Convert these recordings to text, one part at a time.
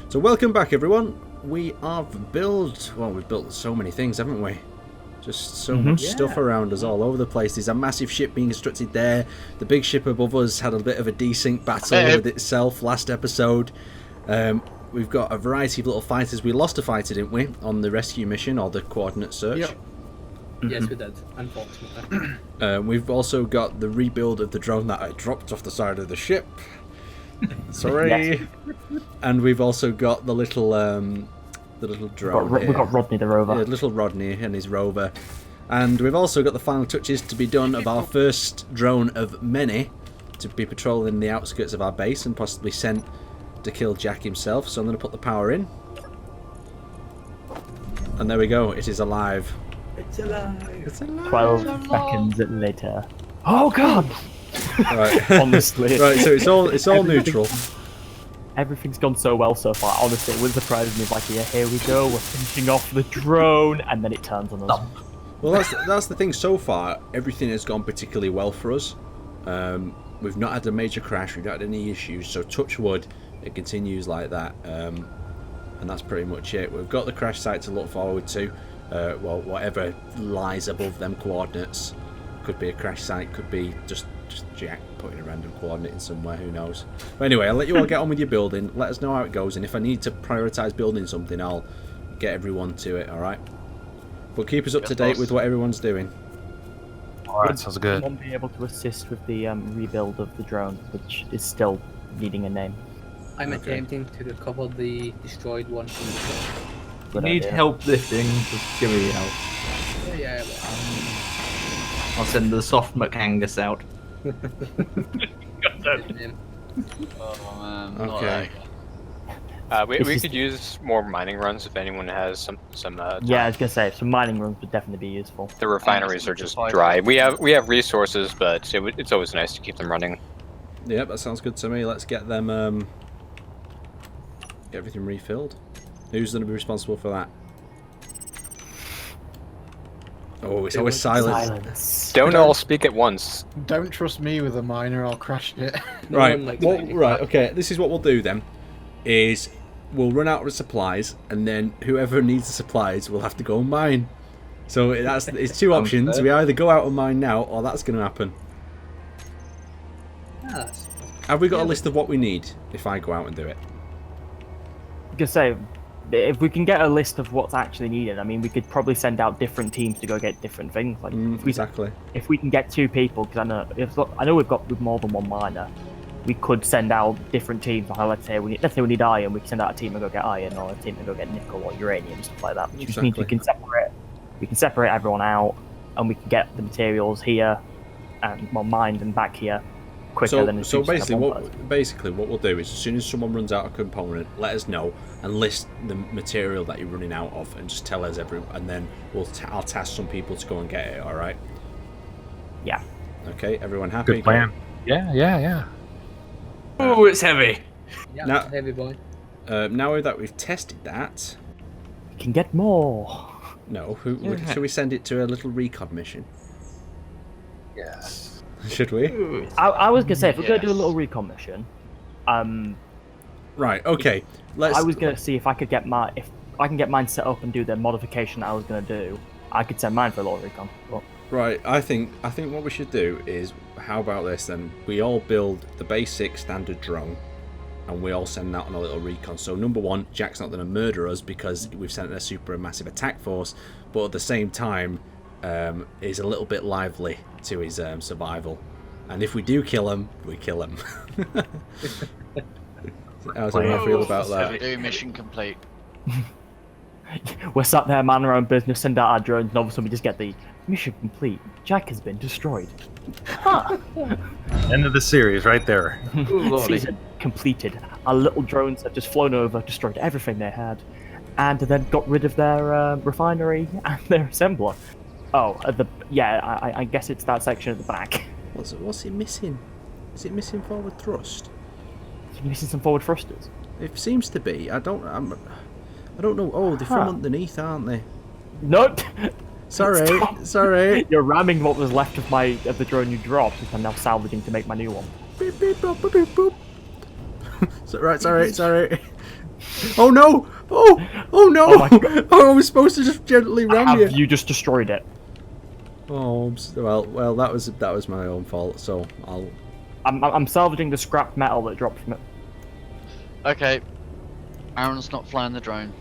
So welcome back, everyone. We've built so many things, haven't we? Just so much stuff around us all over the place. There's a massive ship being constructed there. The big ship above us had a bit of a desync battle with itself last episode. We've got a variety of little fighters. We lost a fighter, didn't we, on the rescue mission or the coordinate search? Yep. Yes, we did, unfortunately. We've also got the rebuild of the drone that I dropped off the side of the ship. Sorry. Yes. And we've also got the little drone. We've got Rodney the rover. Yeah, little Rodney and his rover. And we've also got the final touches to be done of our first drone of many to be patrolling the outskirts of our base and possibly sent to kill Jack himself. So I'm going to put the power in. And there we go. It is alive. It's alive. It's alive. 12 seconds later. Oh god! Right. Honestly. Right, so it's all neutral. Everything's gone so well so far. Honestly, it would surprise me if like, yeah, here we go, we're finishing off the drone, and then it turns on us. Well, that's the thing. So far, everything has gone particularly well for us. We've not had a major crash. We've not had any issues. So touch wood, it continues like that. And that's pretty much it. We've got the crash site to look forward to. Well, whatever lies above them coordinates. Could be a crash site, could be just Jack putting a random coordinate in somewhere, who knows. But anyway, I'll let you all get on with your building. Let us know how it goes, and if I need to prioritise building something, I'll get everyone to it, alright? But keep us up to date with what everyone's doing. Alright, sounds good. Would someone be able to assist with the rebuild of the drone, which is still needing a name? I'm attempting to recover the destroyed one from the If you need help lifting, just give me help. Yeah, I'll send the soft McAngus out. Oh man. Okay. We could use more mining runs if anyone has some. Yeah, I was gonna say some mining runs would definitely be useful. The refineries are just dry. We have resources, but it's always nice to keep them running. Yeah, that sounds good to me. Let's get them. Get everything refilled. Who's going to be responsible for that? Oh, it's always silent. Don't all speak at once. Don't trust me with a miner, I'll crash it. Right, right, okay, this is what we'll do then, is we'll run out of supplies, and then whoever needs the supplies will have to go and mine. So it's two options. We either go out and mine now, or that's going to happen. Have we got a list of what we need, if I go out and do it? I was gonna say, if we can get a list of what's actually needed, I mean, we could probably send out different teams to go get different things. Like exactly. If we can get 2 people, because I know we've got more than one miner, we could send out different teams. Let's say we need iron, we can send out a team and go get iron, or a team and go get nickel or uranium, stuff like that. Which means we can separate everyone out, and we can get the materials here and mined and back here quicker than. So basically what we'll do is, as soon as someone runs out of component, let us know and list the material that you're running out of, and just tell us and then I'll task some people to go and get it. All right? Yeah. Okay. Everyone happy? Good plan. Yeah. Oh, it's heavy. Yeah, now, heavy boy. Now that we've tested that, we can get more. No. Should we send it to a little recon mission? Yes. Should we? I was gonna say, if we're gonna do a little recon mission, right. Okay. I was gonna see if I can get mine set up and do the modification that I was gonna do. I could send mine for a little recon. But... Right. I think what we should do is, how about this then? We all build the basic standard drone, and we all send that on a little recon. So number one, Jack's not going to murder us because we've sent a super massive attack force, but at the same time, is a little bit lively to his survival. And if we do kill him, we kill him. How do you feel about that? Do mission complete. We're sat there, man, our own business, send out our drones, and all of a sudden we just get the mission complete. Jack has been destroyed. Huh. End of the series, right there. Season completed. Our little drones have just flown over, destroyed everything they had, and then got rid of their refinery and their assembler. Oh, I guess it's that section at the back. What's it missing? Is it missing forward thrust? Is it missing some forward thrusters? It seems to be. I don't know. Oh, they're from underneath, aren't they? Nope. Sorry. You're ramming what was left of the drone you dropped, which I'm now salvaging to make my new one. Beep, beep, boop, beep, boop. Sorry. Oh no! Oh no! Oh my God. Oh, I was supposed to just gently ram Have you. you just destroyed it? Oh, well, that was my own fault. So I'm salvaging the scrap metal that dropped from it. Okay. Aaron's not flying the drone.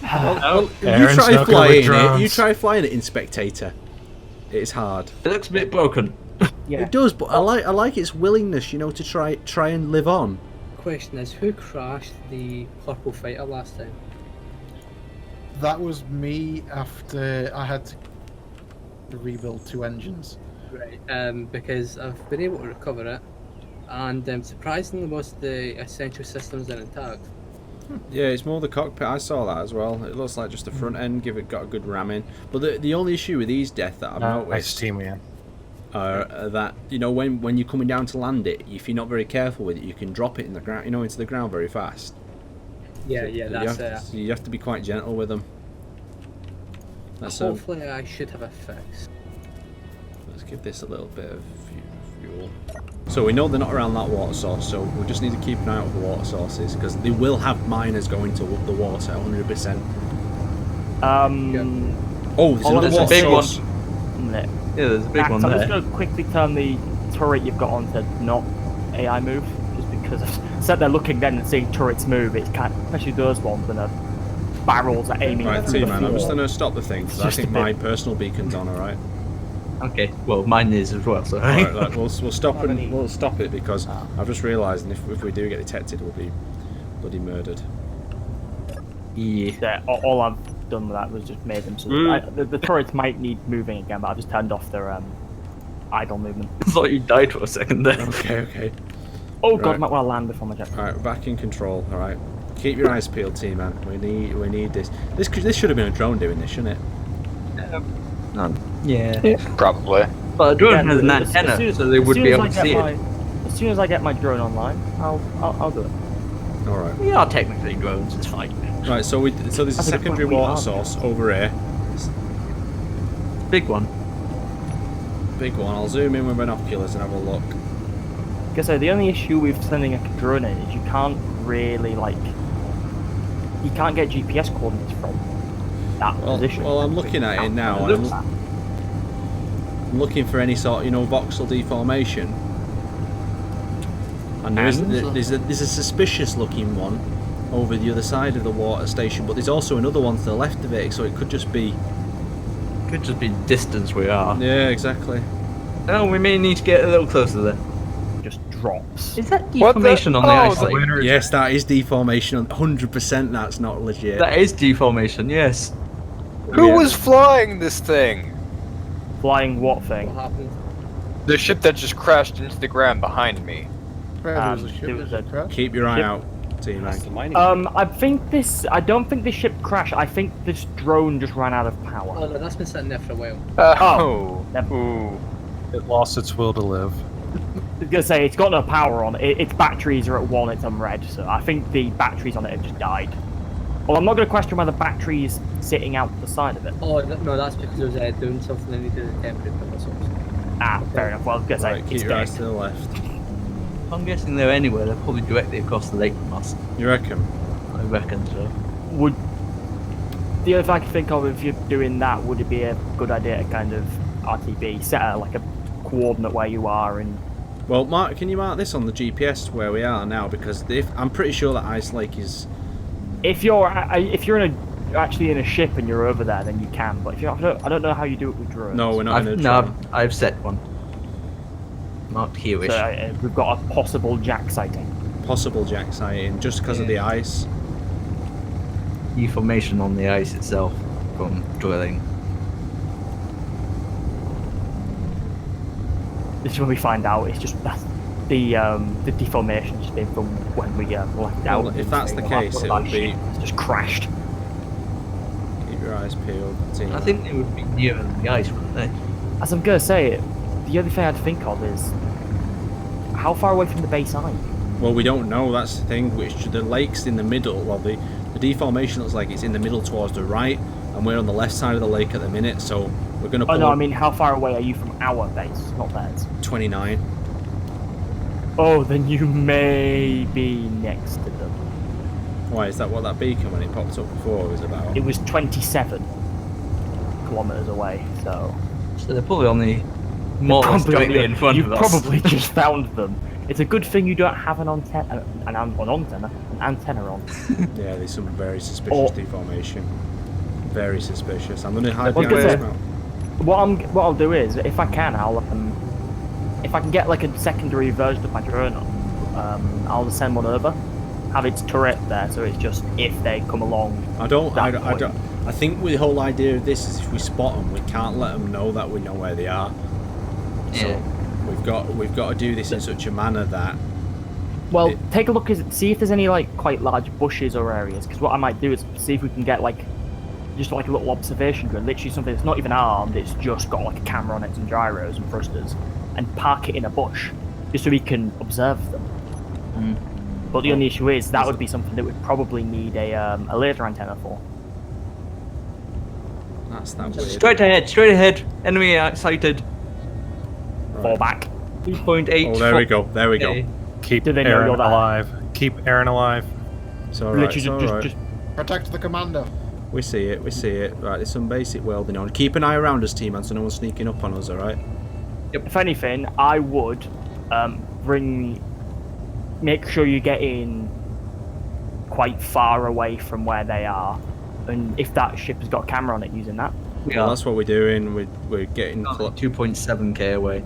well, you Aaron's try not good with flying it. You drones. try flying it in Spectator. It's hard. It looks a bit broken. Yeah. It does, but I like its willingness, you know, to try and live on. Question is, who crashed the purple fighter last time? That was me after I had to rebuild 2 engines. Right. Because I've been able to recover it, and surprisingly, most of the essential systems are intact. Yeah, it's more the cockpit. I saw that as well. It looks like just the front end. Got a good ramming. But the only issue with these death that I've Nice noticed team, man. are that, you know, when you're coming down to land it, if you're not very careful with it, you can drop it in the ground, you know, into the ground very fast. Yeah, So you have to be quite gentle with them. Let's hopefully, I should have a fix. let's give this a little bit of fuel. So we know they're not around that water source, so we just need to keep an eye out for the water sources, because they will have miners going to the water 100%. Oh, there's another there's a water big one. source. Minute. Yeah, there's a big Max, one I'm there. just going to quickly turn the turret you've got on to not AI move, just because I've sat there looking then and seeing turrets move. It's kind of, especially those ones that are barrels are aiming Right, through the T-Man, I'm just floor. going to stop the thing, because I Just a think bit. my personal beacon's on, alright? Okay, well, mine is as well, so... Alright, like, we'll stop How many? we'll stop it, because I've just realised, and if we do get detected, we'll be bloody murdered. Yeah. Yeah, all I've done with that was just made them so that the turrets might need moving again, but I've just turned off their idle movement. I thought you died for a second there. Okay. Oh god, Right. I might want to land before my jet. Alright, we're back in control, alright. Keep your eyes peeled, T-Man. We need this. This should have been a drone doing this, shouldn't it? Yeah. Probably. But a drone Yeah, has an as antenna, soon as- so they would as soon be as able I to get see my- it. As soon as I get my drone online, I'll do it. Alright. We are technically drones, it's fine. Right, so there's a That's a secondary we water are. source over here. Big one. Big one. I'll zoom in with binoculars and have a look. Like I say, the only issue with sending a drone in is you can't really you can't get GPS coordinates from that position. Well, I'm looking at it now, and I'm looking for any sort, you know, voxel deformation. And there's a suspicious looking one over the other side of the water station, but there's also another one to the left of it, so it could just be... Could just be distance we are. Yeah, exactly. Oh, we may need to get a little closer there. Just drops. Is that deformation on the ice? The winner is Yes, that is deformation. 100% that's not legit. That is deformation, yes. Who was flying this thing? Flying what What thing? happened? The ship that just crashed into the ground behind me. Where there was a ship there was that crashed. Keep your eye Ship- out, T-Man. I don't think this ship crashed. I think this drone just ran out of power. Oh no, that's been sitting there for a while. Oh. Never- Ooh. it lost its will to live. I was gonna say it's got no power on it. Its batteries are at 1. It's on red, so I think the batteries on it have just died. Well, I'm not gonna question why the battery's sitting out the side of it. Oh no, that's because it was doing something and needed a temporary power source. Ah, fair enough. Well, I was gonna say Right, keep it's your eyes dead. to the left. I'm guessing they're anywhere, they're probably directly across the lake from us. You reckon? I reckon so. Would the other thing I can think of if you're doing that, would it be a good idea to kind of RTB set a coordinate where you are and Well, Mark, can you mark this on the GPS where we are now? Because I'm pretty sure that Ice Lake is... if you're actually in a ship and you're over there, then you can. But if you're, I don't know how you do it with drones. No, we're not in a drone. I've set one. Marked here-ish. So we've got a possible Jack sighting. Possible Jack sighting, just because of the ice. Deformation on the ice itself from drilling. This is when we find out. It's just that the deformation just been from when we left out. Well, if that's the Well, case, that it'll be... ship has just crashed. Keep your eyes peeled. I think they would be nearer the ice, wouldn't they? As I'm gonna say, the other thing I'd think of is how far away from the base are you? Well, we don't know. That's the thing. The lake's in the middle. Well, the deformation looks like it's in the middle towards the right, and we're on the left side of the lake at the minute. So we're gonna. Oh no, I mean how far away are you from our base, not theirs? 29. Oh, then you may be next to them. Why, is that what that beacon when it popped up before was about? It was 27 kilometers away, so So they're probably on the more or less directly in front you of us. probably just found them. It's a good thing you don't have an antenna on. Yeah, there's some very suspicious deformation. Very suspicious. I'm gonna hide Well, behind this good mount. What I'll do is, if I can, if I can get like a secondary version of my drone, I'll just send one over. Have its turret there, so it's just if they come along. I think the whole idea of this is if we spot them, we can't let them know that we know where they are. So we've got to do this in such a manner that. Well, take a look, see if there's any like quite large bushes or areas. Because what I might do is see if we can get like just like a little observation drone, literally something that's not even armed. It's just got like a camera on it, some gyros and thrusters, and park it in a bush, just so we can observe them. But the only issue is that would be something that would probably need a laser antenna for. That's that weird. Straight ahead. Enemy sighted. Fall back. 2.8. Oh, there we go. There we go. Keep Do they know Aaron you're there? alive. Keep Aaron alive. It's alright. Literally It's alright. just Protect the commander. We see it. We see it. Right. There's some basic welding on. Keep an eye around us, team, man, so no one's sneaking up on us. All right. if anything, I would make sure you get in quite far away from where they are, and if that ship has got a camera on it, using that. Well, that's what we're doing. We're getting 2.7k away.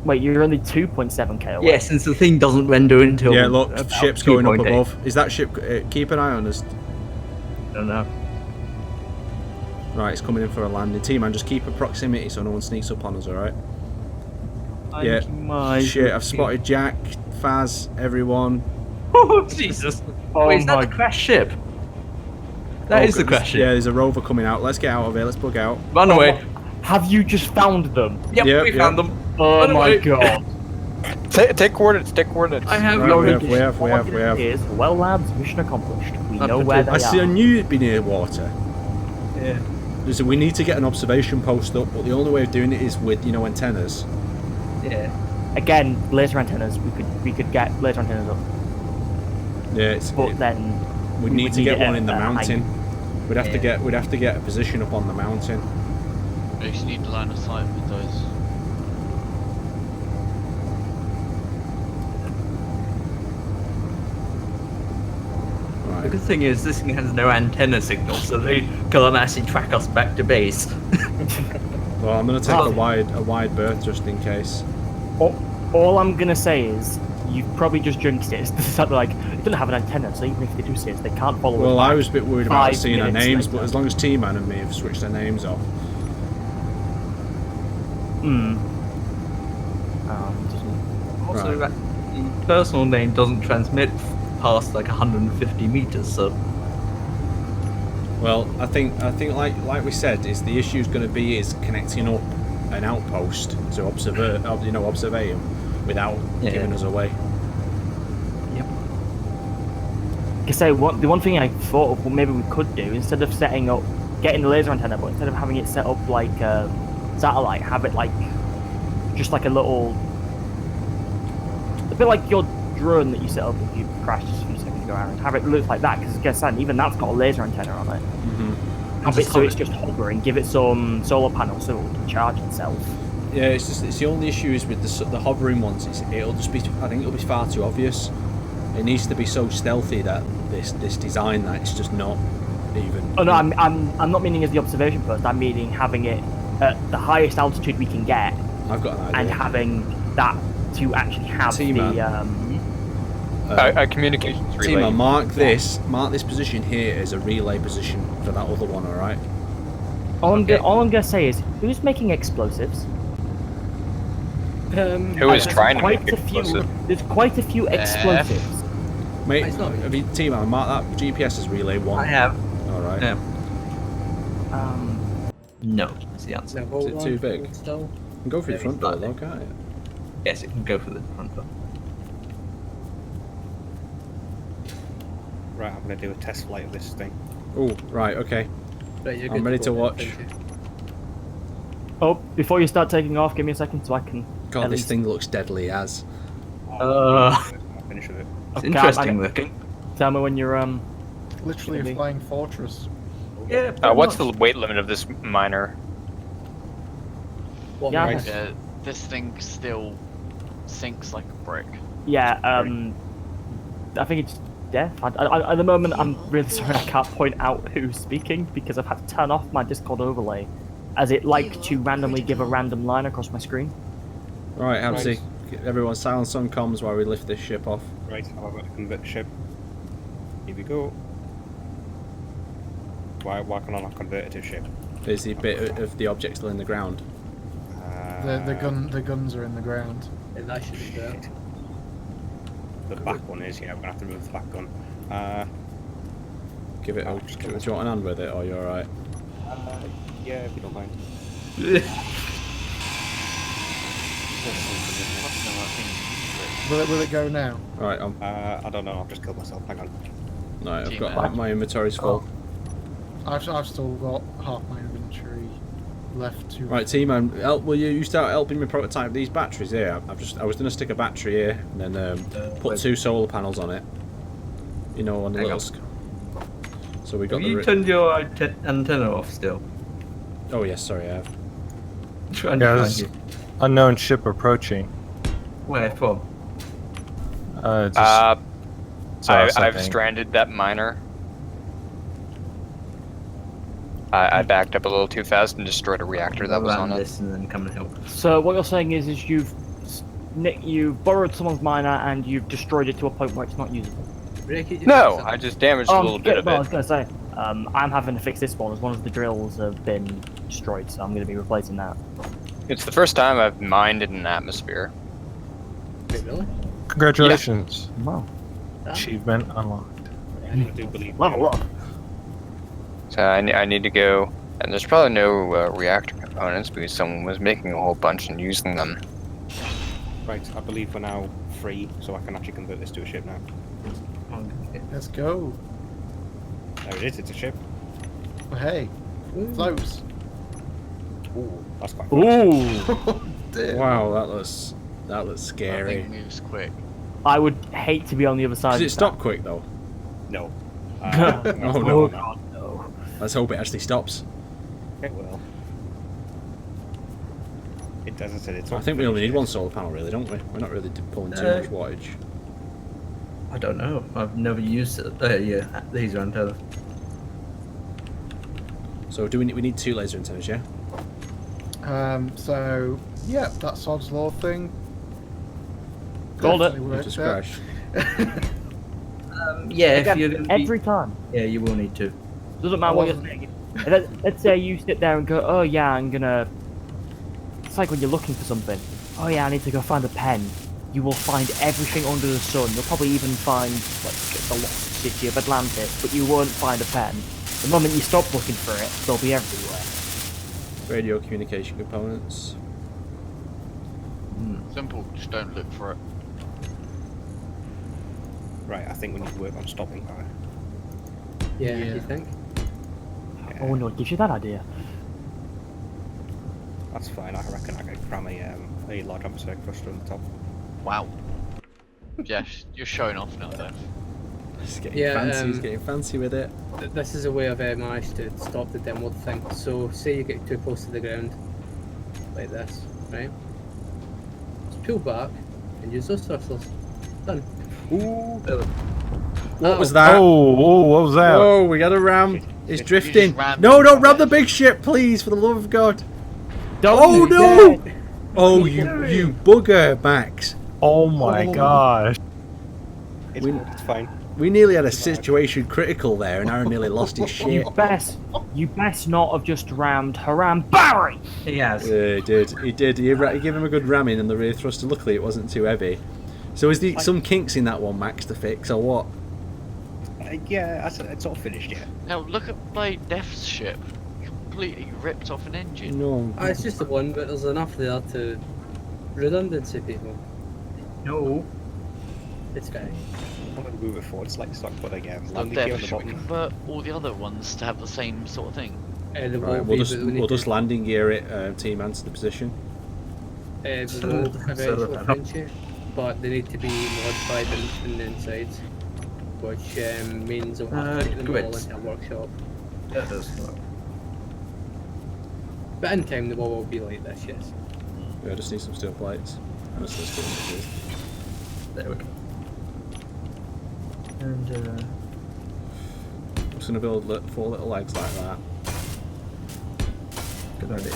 Wait, you're only 2.7k away. Yeah, since the thing doesn't render until. Yeah, look, about ship's going up 2.8. above. Is that ship? Keep an eye on us. I don't know. Right, it's coming in for a landing. Team, man, just keep a proximity so no one sneaks up on us. All right. Shit, I've spotted Jack, Faz, everyone. Oh Jesus! Wait, is that the crash ship? That is the crash ship. Yeah, there's a rover coming out. Let's get out of here. Let's bug out. Run away. Have you just found them? Yep, we found them. Oh Run my away. god. Take coordinates. Take coordinates. I have. Right, we have. Is, well, lads, mission accomplished. We know where they I are. knew it'd be near water. Yeah. Listen, we need to get an observation post up, but the only way of doing it is with, antennas. Yeah. Again, laser antennas. We could get laser antennas up, Yeah, but then we'd we need would to get it one in the at mountain. height. We'd have to get a position up on the mountain. You just need line of sight with those. Right. The good thing is this thing has no antenna signal, so they can't actually track us back to base. Well, I'm gonna take a wide berth just in case. All I'm gonna say is you've probably just jinxed it. It's like it doesn't have an antenna, so even if they do see us, they can't follow us. Well, I back. was a bit worried about 5 seeing their minutes names, later. but as long as T-Man and me have switched their names off. Also, the personal name doesn't transmit past like 150 meters, so. Well, I think like we said, is the issue is going to be is connecting up an outpost to observe them without giving us away. Yep. I say the one thing I thought of what maybe we could do, instead of getting the laser antenna, but instead of having it set up like a satellite, have it like just like a bit like your drone that you set up if you crashed just a few seconds ago, Aaron. Have it look like that, because guess what, even that's got a laser antenna on it. Have it so it's just hovering. Give it some solar panels so it can charge itself. Yeah, it's the only issue is with the hovering ones. It'll just be. I think it'll be far too obvious. It needs to be so stealthy that this design that it's just not even. Oh no, I'm not meaning as the observation post. I'm meaning having it at the highest altitude we can get, I've got an idea. and having that to actually have a communications relay. Team, mark this position here as a relay position for that other one. All right. All I'm gonna say is, who's making explosives? Who is trying to make explosives? There's quite a few explosives. Mate, It's not- have you, T-Man, mark that GPS as relay 1. I have. All right. No. No, that's the answer. No, hold it on, too big? hold still. You can go through the front door, though, can't you? Yes, it can go for the front door. Right, I'm going to do a test flight of this thing. Oh, right, okay. Right, you're I'm good ready go to then, watch. thank you. Oh, before you start taking off, give me a second so I can. God, at this least- thing looks deadly as. I'll finish with it. It's Okay, interesting looking. Tell me when you're Literally a Maybe. flying fortress. Yeah. What's the weight limit of this miner? What Yeah. makes- Yeah, this thing still sinks like a brick. Yeah, I think it's death. At the moment, I'm really sorry I can't point out who's speaking because I've had to turn off my Discord overlay, as it like to randomly give a random line across my screen. Right, Hamsy, Right. everyone silence on comms while we lift this ship off. Right, I'm about to convert the ship. Here we go. Why can I not convert it to a ship? Is the bit of the object still in the ground? The guns are in the ground. Yeah, that should be there. Shit. The back one is, yeah, we're gonna have to move the back gun. Give it. Oh, just Do give it- you want an hand with it, or you're alright? Yeah, if you don't mind. Will it go now? Right, I don't know, I've just killed myself, hang on. right, I've Team got man. my inventory's full. I've still got half my inventory left to. Right, team, will you start helping me prototype these batteries here? I was gonna stick a battery here and then put 2 solar panels on it. You know, on the Hang little. on. So we got Have the. you turned your antenna off still? Oh yes, sorry, I have. Trying to Yeah, find there's you. unknown ship approaching. Where from? Just I've something. stranded that miner. I backed up a little too fast and destroyed a reactor that was on Land it. this and then come and help. So what you're saying is you've borrowed someone's miner and you've destroyed it to a point where it's not usable. Break it, No, I just damaged a little bit of well, I was it. gonna say, I'm having to fix this one as one of the drills have been destroyed, so I'm gonna be replacing that. It's the first time I've mined in an atmosphere. Wait, really? Congratulations. Wow. Achievement unlocked. I do believe Level up. So I need to go, and there's probably no reactor components because someone was making a whole bunch and using them. Right, I believe we're now free, so I can actually convert this to a ship now. Let's go. There it is, it's a ship. Well, hey, floats. Ooh, that's quite fast. Ooh. Dear. Wow, that looks That scary. thing moves quick. I would hate to be on the other side. Does of it stop quick though? No. that. Oh, Oh no. god, no. Let's hope it actually stops. It will. It, as I said, it's I all think we only need finished. one solar panel, really, don't we? We're not really pulling too much wattage. I don't know. I've never used it. Yeah, these are antennas. So we need 2 laser antennas, yeah? So yeah, that Sod's Law thing. Called it. definitely worked Jesus out. Christ. Yeah, if Again, you're gonna be, every time. yeah, you will need to. Doesn't matter what you're saying. Let's say you sit there and go, oh yeah, I'm gonna... It's like when you're looking for something. Oh yeah, I need to go find a pen. You will find everything under the sun. You'll probably even find like the lost city of Atlantis, but you won't find a pen. The moment you stop looking for it, they'll be everywhere. Radio communication components. Simple, just don't look for it. Right, I think we need to work on stopping power. Yeah, Yeah. you think? I wonder what gives you that idea. That's fine, I reckon I could cram a large atmospheric thruster on the top. Wow. Yeah, you're showing off now though. He's getting Yeah, fancy, he's getting fancy with it. This is a way I've managed to stop the downward thing. So, say you get too close to the ground, like this, right? Just pull back and use those thrusters. Done. What was that? Oh, what was that? Oh, we got a ram. It's drifting. rammed No, it. don't ram the big ship, please, for the love of God. Don't Oh do no! that. Oh, you bugger, Max. Oh my gosh. It's fine. We nearly had a situation critical there, and Aaron nearly lost his shit. You best not have just rammed Haram Barry! He has. Yeah, he did. He did. He gave him a good ramming in the rear thruster. Luckily, it wasn't too heavy. So, is there some kinks in that one, Max, to fix, or what? Yeah, it's all finished yet. Now look at Blade Death's ship. Completely ripped off an engine. No. It's just the one, but there's enough there to redundancy people. No. It's fine. I'm going to move it forward slightly so I can put a Blade landing gear on Death, the should we bottom. convert all the other ones to have the same sort of thing? There Right, will we'll be, just but we need we'll to- just landing gear it, team, answer the position. They will Solar eventually panel. finish it, but they need to be modified in the insides. which means I'll have to take them all grids. into a workshop. Yeah, that's right. But in time, the wall will be like this, yes. Yeah, I just need some steel plates. And a steel plates. There we go. And I'm just gonna build 4 little legs like that. good idea.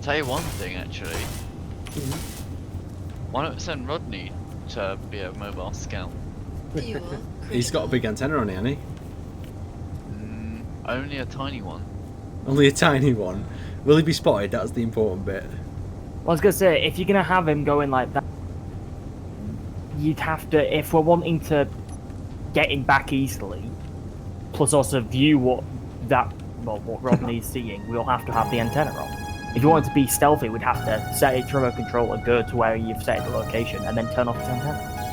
Tell you one thing actually. Why not send Rodney to be a mobile scout? He's got a big antenna on it, hasn't he? Only a tiny one. Only a tiny one. Will he be spotted? That's the important bit. Well, I was gonna say, if you're gonna have him going like that, you'd have to, if we're wanting to get him back easily, plus also view what Rodney's seeing, we'll have to have the antenna on. If you want it to be stealthy, we'd have to set its remote control and go to where you've set the location and then turn off its antenna.